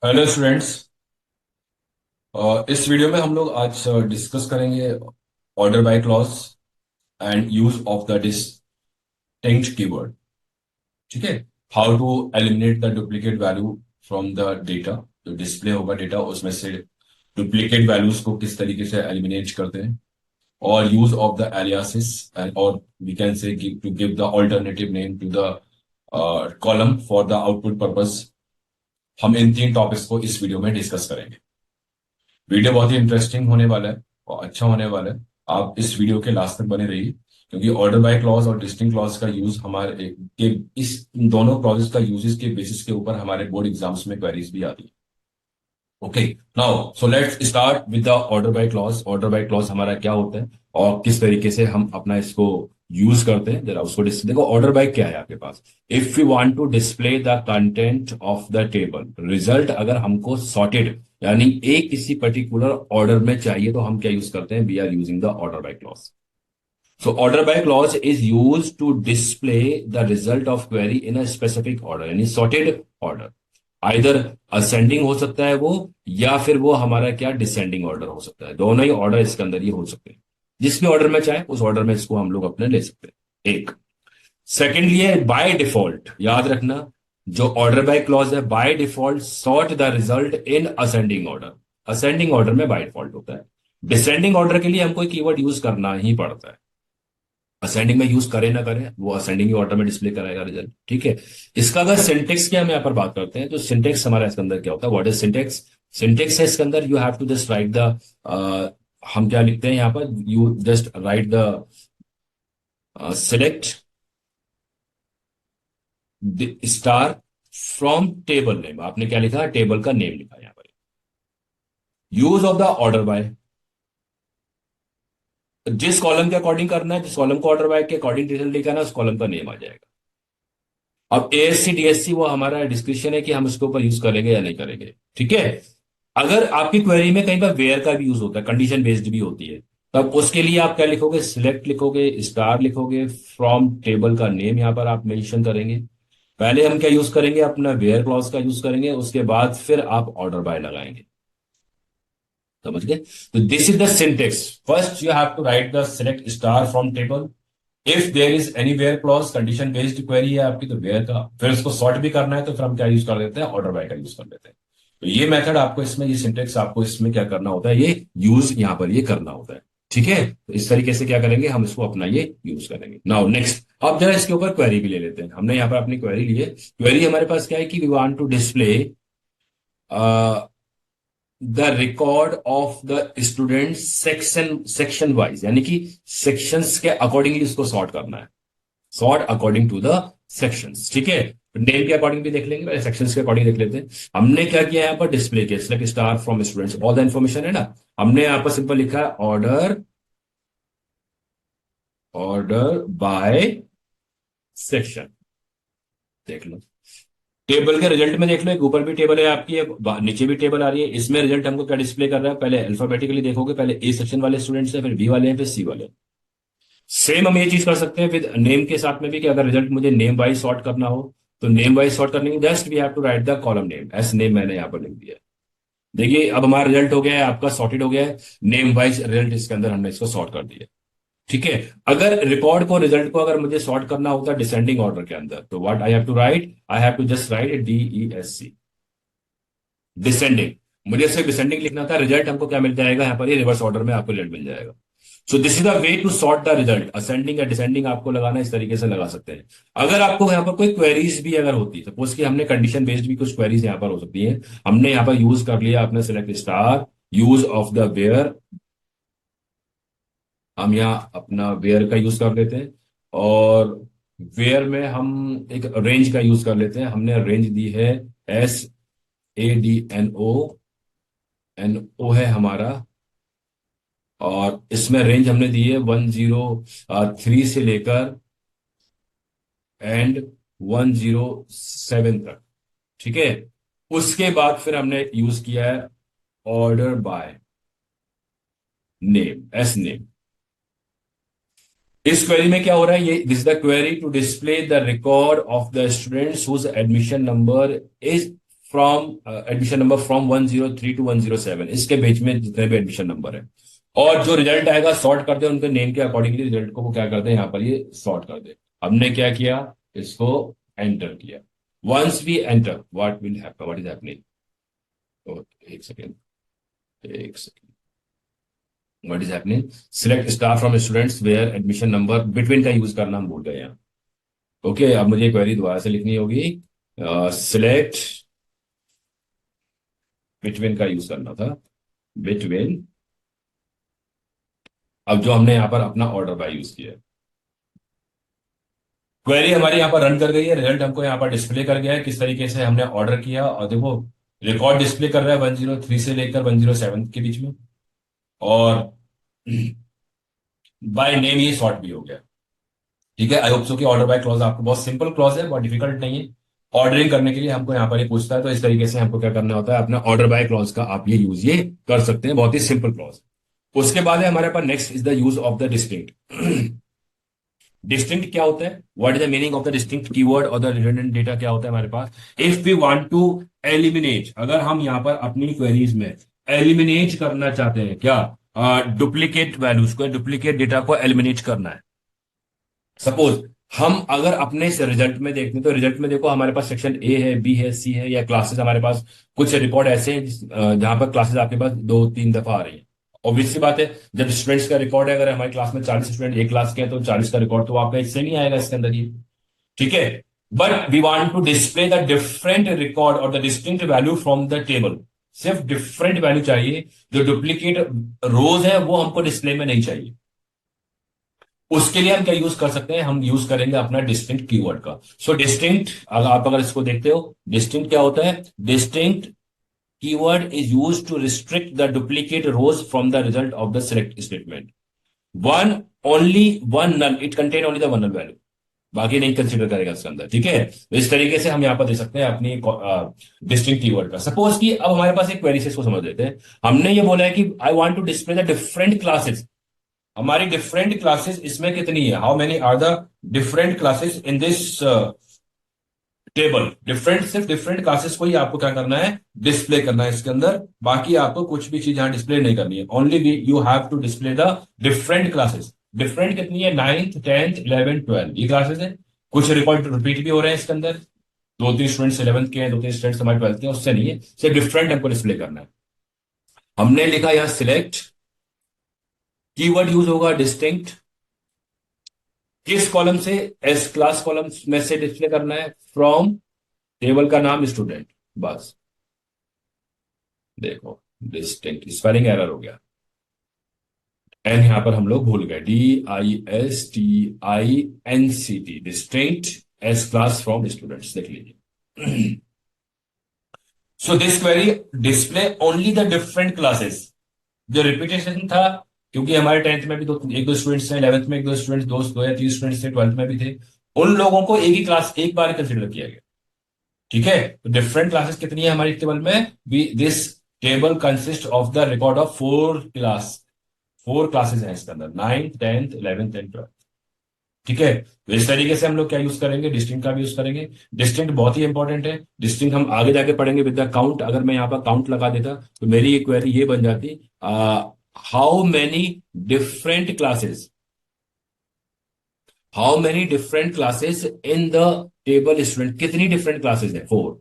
Hello students. इस video में हम लोग आज डिस्कस करेंगे order by clause and use of the distinct keyword. ठीक है। How to eliminate the duplicate value from the data. जो डिस्प्ले होगा डेटा उसमें से डुप्लीकेट वैल्यूज को किस तरीके से एलिमिनेट करते हैं, और use of the aliases and और we can say to give the alternative name to the column for the output purpose. हम इन तीन टॉपिक्स को इस वीडियो में डिस्कस करेंगे। वीडियो बहुत ही इंटरेस्टिंग होने वाला है और अच्छा होने वाला है। आप इस वीडियो के लास्ट तक बने रहिए, क्योंकि ऑर्डर बाय क्लॉज और डिस्टिंक्ट क्लॉज का यूज हमारे के इस इन दोनों क्लॉजेस का यूजेस के बेसिस के ऊपर हमारे बोर्ड एग्जाम्स में क्वेरीज भी आती है। Okay, now so let's start with the order by clause. Order by clause हमारा क्या होता है और किस तरीके से हम अपना इसको यूज करते हैं, जरा उसको देखो। ऑर्डर बाय क्या है आपके पास? If you want to display the content of the table result, अगर हमको सॉर्टेड यानी एक किसी पर्टिकुलर ऑर्डर में चाहिए तो हम क्या यूज करते हैं? We are using the order by clause. So order by clause is use to display the result of query in a specific order, यानी सॉर्टेड ऑर्डर। आइदर असेंडिंग हो सकता है वो, या फिर वो हमारा क्या डिसेंडिंग ऑर्डर हो सकता है। दोनों ही ऑर्डर इसके अंदर ये हो सकते हैं। जिस भी ऑर्डर में चाहे उस ऑर्डर में इसको हम लोग अपने ले सकते हैं। एक सेकेंडली है बाय डिफॉल्ट। याद रखना, जो ऑर्डर बाय क्लॉज है by default sort the result in ascending order. Ascending order में बाय डिफॉल्ट होता है। डिसेंडिंग ऑर्डर के लिए हमको कीवर्ड यूज करना ही पड़ता है। असेंडिंग में यूज करें ना करें, वो असेंडिंग ऑर्डर में डिस्प्ले कराएगा रिजल्ट। ठीक है। इसका अगर सिंटेक्स की हम यहाँ पर बात करते हैं तो सिंटेक्स हमारा इसके अंदर क्या होता है? What is syntax? सिंटेक्स है इसके अंदर, you have to just write the, हम क्या लिखते हैं यहाँ पर? You just write the select star from table name. आपने क्या लिखा? टेबल का नेम लिखा यहाँ पर। Use of the order by, जिस कॉलम के अकॉर्डिंग करना है, जिस कॉलम को ऑर्डर बाय के अकॉर्डिंग रिजल्ट लिखा है ना, उस कॉलम का नेम आ जाएगा। अब एएससी डीएससी वो हमारा डिस्क्रिप्शन है कि हम इसके ऊपर यूज करेंगे या नहीं करेंगे। ठीक है। अगर आपकी क्वेरी में कहीं पर वेयर का भी यूज होता है, कंडीशन बेस्ड भी होती है, तब उसके लिए आप क्या लिखोगे? सिलेक्ट लिखोगे, स्टार लिखोगे, फ्रॉम टेबल का नेम यहां पर आप मेंशन करेंगे। पहले हम क्या यूज करेंगे? अपना वेयर क्लॉज का यूज करेंगे, उसके बाद फिर आप ऑर्डर बाय लगाएंगे। समझ गए? तो this is the syntax. First you have to write the select star from table. If there is any where clause, condition based query है आपकी, तो वेयर का फिर उसको सॉर्ट भी करना है, तो फिर हम क्या यूज कर देते हैं? ऑर्डर बाय का यूज कर लेते हैं। तो ये मेथड आपको इसमें, ये सिंटेक्स आपको इसमें क्या करना होता है? ये यूज यहां पर ये करना होता है। ठीक है। तो इस तरीके से क्या करेंगे हम? इसको अपना ये यूज करेंगे। नाउ नेक्स्ट, अब जरा इसके ऊपर क्वेरी भी ले लेते हैं। हमने यहाँ पर अपनी क्वेरी ली है। क्वेरी हमारे पास क्या है कि we want to display the record of the student section, section wise, यानी कि सेक्शंस के अकॉर्डिंगली उसको सॉर्ट करना है। Sort according to the sections. ठीक है। नेम के अकॉर्डिंग भी देख लेंगे, पहले सेक्शंस के अकॉर्डिंग देख लेते हैं। हमने क्या किया यहाँ पर? डिस्प्ले किया select star from students, all the information है ना। हमने यहाँ पर सिंपल लिखा है ऑर्डर, ऑर्डर बाय सेक्शन। देख लो टेबल के रिजल्ट में, देख लो एक ऊपर भी टेबल है आपकी, एक नीचे भी टेबल आ रही है। इसमें रिजल्ट हमको क्या डिस्प्ले कर रहा है? पहले अल्फाबेटिकली देखोगे, पहले ए सेक्शन वाले स्टूडेंट्स है, फिर बी वाले हैं, फिर सी वाले हैं। सेम हम ये चीज कर सकते हैं विद नेम के साथ में भी, कि अगर रिजल्ट मुझे नेम वाइज सॉर्ट करना हो तो नेम वाइज सॉर्ट करने के just we have to write the column name S name, मैंने यहाँ पर लिख दिया है। देखिए अब हमारा रिजल्ट हो गया है, आपका सॉर्टेड हो गया है। नेम वाइज रिजल्ट इसके अंदर हमने इसको सॉर्ट कर दिया। ठीक है। अगर रिकॉर्ड को, रिजल्ट को अगर मुझे सॉर्ट करना होता है डिसेंडिंग ऑर्डर के अंदर, तो what I have to write? I have to just write DESC, descending. मुझे सिर्फ डिसेंडिंग लिखना था, रिजल्ट हमको क्या मिल जाएगा यहाँ पर? ये रिवर्स ऑर्डर में आपको रिजल्ट मिल जाएगा। So this is the way to sort the result. Ascending या डिसेंडिंग आपको लगाना इस तरीके से लगा सकते हैं। अगर आपको यहाँ पर कोई क्वेरीज भी अगर होती है, सपोज कि हमने कंडीशन बेस्ड भी कुछ क्वेरीज यहाँ पर हो सकती है, हमने यहाँ पर यूज कर लिया अपने select star, use of the where. हम यहाँ अपना वेयर का यूज कर लेते हैं, और वेयर में हम एक रेंज का यूज कर लेते हैं। हमने रेंज दी है SADNO, NO है हमारा, और इसमें रेंज हमने दी है 103 से लेकर एंड 107 तक। ठीक है। उसके बाद फिर हमने यूज किया है order by name, S name. इस क्वेरी में क्या हो रहा है? ये this the query to display the record of the students whose admission number is from admission number from 103 to 107, इसके बीच में जितने भी एडमिशन नंबर है, और जो रिजल्ट आएगा सॉर्ट कर दे उनके नेम के अकॉर्डिंगली, रिजल्ट को वो क्या करते हैं यहाँ पर ये सॉर्ट कर दे। हमने क्या किया, इसको एंटर किया। Once we enter, what will happen, what is happening, एक सेकेंड, एक second, what is happening, select star from students where admission number, between का यूज करना हम भूल गए यहाँ। ओके, अब मुझे क्वेरी दोबारा से लिखनी होगी, सिलेक्ट, बिटवीन का यूज करना था, बिटवीन। अब जो हमने यहाँ पर अपना ऑर्डर बाय यूज किया, क्वेरी हमारी यहाँ पर रन कर गई है, रिजल्ट हमको यहाँ पर डिस्प्ले कर गया है किस तरीके से हमने ऑर्डर किया, और देखो रिकॉर्ड डिस्प्ले कर रहा है 103 से लेकर 107 के बीच में, और बाय नेम ये सॉर्ट भी हो गया। ठीक है, आई होप सो कि ऑर्डर बाय क्लॉज आपको बहुत सिंपल क्लॉज है, बहुत डिफिकल्ट नहीं है। ऑर्डरिंग करने के लिए हमको यहाँ पर ये पूछता है, तो इस तरीके से हमको क्या करना होता है, अपना ऑर्डर बाय क्लॉज का आप ये यूज ये कर सकते हैं, बहुत ही सिंपल क्लॉज। उसके बाद है हमारे पास next is the use of the distinct. Distinct क्या होता है, what is the meaning of the distinct keyword और द रिडंडेंट डेटा क्या होता है हमारे पास। If we want to eliminate, अगर हम यहाँ पर अपनी क्वेरीज में एलिमिनेट करना चाहते हैं क्या, डुप्लीकेट वैल्यूज को, डुप्लीकेट डेटा को एलिमिनेट करना है। सपोज हम अगर अपने रिजल्ट में देखते हैं, तो रिजल्ट में देखो हमारे पास सेक्शन ए है, बी है, सी है, या क्लासेस हमारे पास कुछ रिकॉर्ड ऐसे हैं जहां पर क्लासेस आपके पास 2-3 दफा आ रही है। ऑब्वियसली बात है, जब स्टूडेंट्स का रिकॉर्ड है, अगर हमारी क्लास में 40 स्टूडेंट एक क्लास के हैं, तो 40 का रिकॉर्ड तो आपका इससे नहीं आएगा इसके अंदर ही। ठीक है, but we want to display the different record और the distinct value from the table. सिर्फ डिफरेंट वैल्यू चाहिए, जो डुप्लीकेट रोज है वो हमको डिस्प्ले में नहीं चाहिए। उसके लिए हम क्या यूज कर सकते हैं, हम यूज करेंगे अपना डिस्टिंक्ट कीवर्ड का। सो डिस्टिंक्ट, आप अगर इसको देखते हो, डिस्टिंक्ट क्या होता है, distinct keyword is use to restrict the duplicate rows from the result of the select statement. One, only one null, it contain only the one null value, बाकी नहीं कंसीडर करेगा इसके अंदर। ठीक है, तो इस तरीके से हम यहाँ पर दे सकते हैं अपनी डिस्टिंक्ट कीवर्ड का। सपोज कि अब हमारे पास एक क्वेरी से इसको समझ लेते हैं। हमने ये बोला है कि I want to display the different classes, हमारी डिफरेंट क्लासेस इसमें कितनी है, how many are the different classes in this table. Different, सिर्फ डिफरेंट क्लासेस को ही आपको क्या करना है, डिस्प्ले करना है इसके अंदर, बाकी आपको कुछ भी चीज यहां डिस्प्ले नहीं करनी है। Only you have to display the different classes. Different कितनी है, 9th 10th 11th 12 ये क्लासेस है। कुछ रिकॉर्ड रिपीट भी हो रहे हैं इसके अंदर, 2-3 स्टूडेंट्स 11th के हैं, 2-3 स्टूडेंट्स हमारे 12th के हैं, उससे नहीं है, सिर्फ डिफरेंट हमको डिस्प्ले करना है। हमने लिखा यहां सिलेक्ट, कीवर्ड यूज होगा डिस्टिंक्ट, किस कॉलम से, एस क्लास कॉलम में से डिस्प्ले करना है, फ्रॉम, टेबल का नाम स्टूडेंट, बस। देखो डिस्टिंक्ट, स्पेलिंग एरर हो गया, एन यहां पर हम लोग भूल गए, DISTINCT, distinct, S class from students, देख लीजिए। So this query display only the different classes. जो रिपीटेशन था, क्योंकि हमारे 10th में भी एक दो स्टूडेंट्स थे, 11th में एक दो स्टूडेंट्स, दो या तीन स्टूडेंट्स थे, 12th में भी थे, उन लोगों को एक ही क्लास एक बार कंसिडर किया गया। ठीक है, तो डिफरेंट क्लासेस कितनी है हमारी टेबल में, this table consist of the record of 4 classes हैं इसके अंदर, 9th 10th 11th and 12th। ठीक है, तो इस तरीके से हम लोग क्या यूज करेंगे, डिस्टिंक्ट का भी यूज करेंगे। डिस्टिंक्ट बहुत ही इंपॉर्टेंट है, डिस्टिंक्ट हम आगे जाके पढ़ेंगे विद द काउंट। अगर मैं यहाँ पर काउंट लगा देता तो मेरी एक क्वेरी ये बन जाती, how many different classes, how many different classes in the table student, कितनी डिफरेंट क्लासेस है, 4।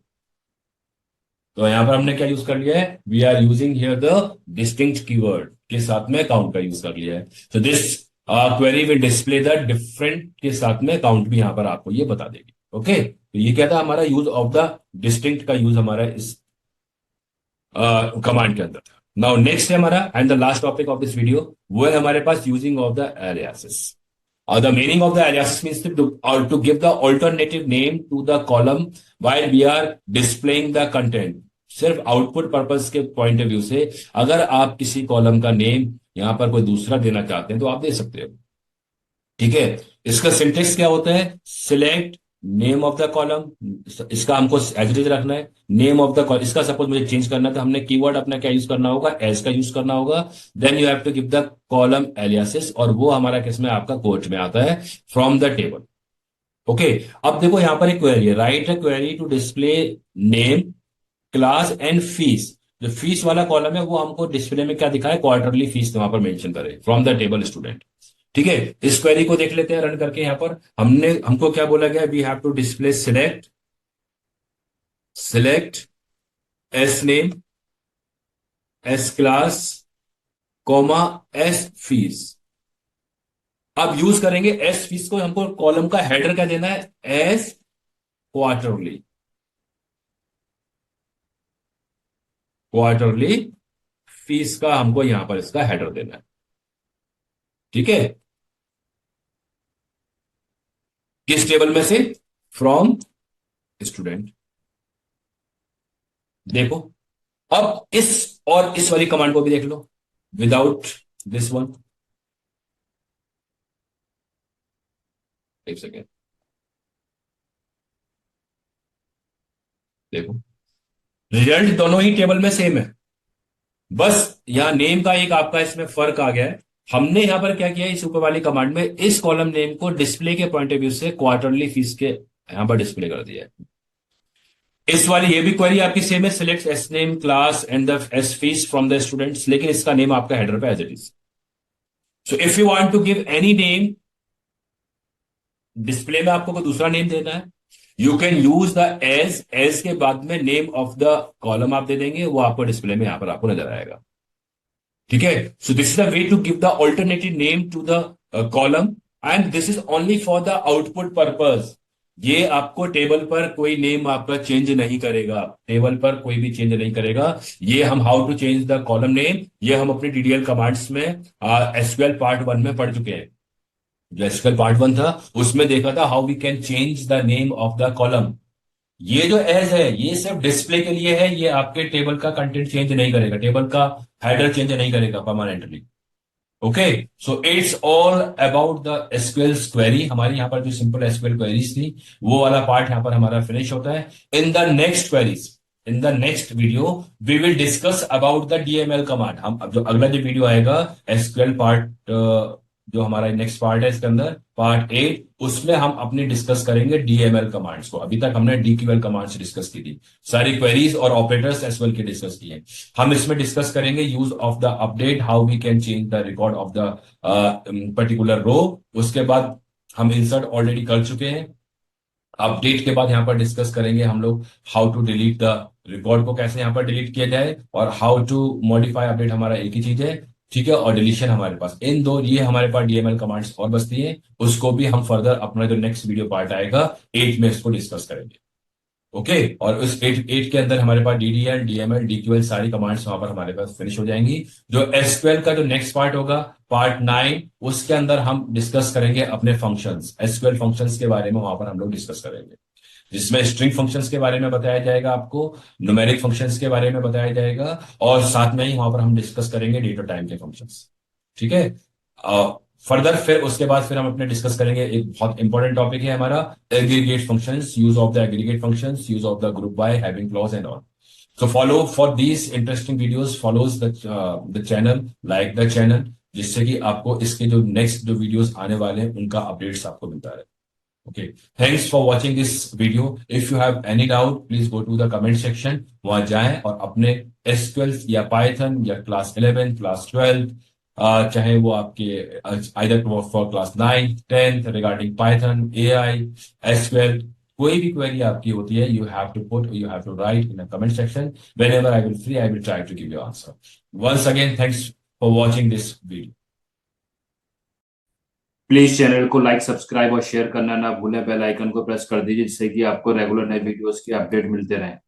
तो यहां पर हमने क्या यूज कर लिया है, we are using here the distinct keyword के साथ में काउंट का यूज कर लिया है। तो this query will display the different के साथ में काउंट भी यहां पर आपको ये बता देगी। ओके, तो ये क्या था हमारा यूज ऑफ द डिस्टिंक्ट का यूज हमारा इस कमांड के अंदर था। नाउ नेक्स्ट है हमारा and the last topic of this video, वो है हमारे पास using of the aliases. The meaning of the aliasis means to give the alternative name to the column while we are displaying the content। सिर्फ output purpose के point of view से अगर आप किसी कॉलम का नेम यहां पर कोई दूसरा देना चाहते हैं तो आप दे सकते हो। ठीक है, इसका सिंटेक्स क्या होता है, select name of the column, इसका हमको एज इट इज रखना है, नेम ऑफ द कॉलम, इसका सपोज मुझे चेंज करना है तो हमने कीवर्ड अपना क्या यूज करना होगा, एज का यूज करना होगा। Then you have to give the column aliases, और वो हमारा किसमें आपका कोट में आता है, फ्रॉम द टेबल। ओके, अब देखो यहां पर एक क्वेरी है, write a query to display name class and fees. जो फीस वाला कॉलम है वो हमको डिस्प्ले में क्या दिखा है, क्वार्टरली फीस वहां पर मेंशन करे फ्रॉम द टेबल स्टूडेंट। ठीक है, इस क्वेरी को देख लेते हैं रन करके। यहाँ पर हमको क्या बोला गया, we have to display select S name, S class, comma, S fees. अब यूज करेंगे एस फीस को, हमको कॉलम का हेडर क्या देना है, एस क्वार्टरली, क्वार्टरली फीस का हमको यहां पर इसका हेडर देना है। ठीक है, किस टेबल में से, फ्रॉम स्टूडेंट। देखो, अब इस और इस वाली कमांड को भी देख लो, विदाउट दिस वन। एक सेकेंड, देखो रिजल्ट दोनों ही टेबल में सेम है, बस यहाँ नेम का एक आपका इसमें फर्क आ गया है। हमने यहां पर क्या किया है, इस ऊपर वाली कमांड में इस कॉलम नेम को डिस्प्ले के पॉइंट ऑफ व्यू से क्वार्टरली फीस के यहां पर डिस्प्ले कर दिया है। इस वाली ये भी क्वेरी आपकी सेम है, select S name class and the S fees from the students, लेकिन इसका नेम आपका हेडर पे as it is. So if you want to give any name, display में आपको कोई दूसरा नेम देना है, you can use the as के बाद में नेम ऑफ द कॉलम आप दे देंगे, वो आपको डिस्प्ले में यहां पर आपको नजर आएगा। ठीक है, so this is the way to give the alternative name to the column, and this is only for the output purpose. ये आपको टेबल पर कोई नेम आपका चेंज नहीं करेगा, टेबल पर कोई भी चेंज नहीं करेगा। ये हम how to change the column name, ये हम अपने डीडीएल कमांड्स में एसक्यूएल पार्ट 1 में पढ़ चुके हैं। जो एसक्यूएल पार्ट 1 था उसमें देखा था how we can change the name of the column. ये जो एज है ये सिर्फ डिस्प्ले के लिए है, ये आपके टेबल का कंटेंट चेंज नहीं करेगा, टेबल का हेडर चेंज नहीं करेगा permanently. Okay, so it's all about the SQL query. हमारी यहाँ पर जो सिंपल एसक्यूएल क्वेरीज थी वो वाला पार्ट यहाँ पर हमारा फिनिश होता है। In the next queries, in the next video we will discuss about the DML command. हम अब जो अगला जो वीडियो आएगा एसक्यूएल पार्ट, जो हमारा नेक्स्ट पार्ट है इसके अंदर पार्ट 8, उसमें हम अपनी डिस्कस करेंगे डीएमएल कमांड्स को। अभी तक हमने डीक्यूएल कमांड्स डिस्कस की थी, सारी क्वेरीज और ऑपरेटर्स एसक्यूएल की डिस्कस की है। हम इसमें डिस्कस करेंगे use of the update, how we can change the record of the particular row. उसके बाद हम इंसर्ट ऑलरेडी कर चुके हैं। अपडेट के बाद यहाँ पर डिस्कस करेंगे हम लोग how to delete the record को, कैसे यहाँ पर डिलीट किया जाए, और हाउ टू मॉडिफाई अपडेट, हमारा एक ही चीज है। ठीक है, और डिलीशन हमारे पास इन दो, ये हमारे पास डीएमएल कमांड्स और बचती है, उसको भी हम फर्दर अपना जो नेक्स्ट वीडियो पार्ट आएगा 8 में इसको डिस्कस करेंगे। ओके, और उस 8 के अंदर हमारे पास डीडीएल, डीएमएल, डीक्यूएल सारी कमांड्स वहां पर हमारे पास फिनिश हो जाएंगी। जो एसक्यूएल का जो नेक्स्ट पार्ट होगा पार्ट 9, उसके अंदर हम डिस्कस करेंगे अपने फंक्शंस, एसक्यूएल फंक्शंस के बारे में वहां पर हम लोग डिस्कस करेंगे, जिसमें स्ट्रिंग फंक्शंस के बारे में बताया जाएगा आपको, न्यूमेरिक फंक्शंस के बारे में बताया जाएगा, और साथ में ही वहां पर हम डिस्कस करेंगे डेट और टाइम के फंक्शंस। ठीक है, फर्दर फिर उसके बाद फिर हम अपने डिस्कस करेंगे एक बहुत इंपॉर्टेंट टॉपिक है हमारा aggregate functions, use of the aggregate functions, use of the group by, having clause and all. So follow for these interesting videos, follows the channel, like the channel, जिससे कि आपको इसके जो नेक्स्ट जो videos आने वाले हैं उनका अपडेट्स आपको मिलता रहे। Okay, thanks for watching this video. If you have any doubt please go to the comment section, वहां जाएं और अपने एसक्यूएल या पाइथन या क्लास 11 क्लास 12, चाहे वो आपके either for class 9 10 regarding Python, AI, SQL, कोई भी क्वेरी आपकी होती है, you have to write in the comment section. Whenever I will free I will try to give you answer. Once again thanks for watching this video. Please channel को like, subscribe और share करना ना भूलें। Bell icon को press कर दीजिए जिससे कि आपको रेगुलर नए वीडियोस के अपडेट मिलते रहें।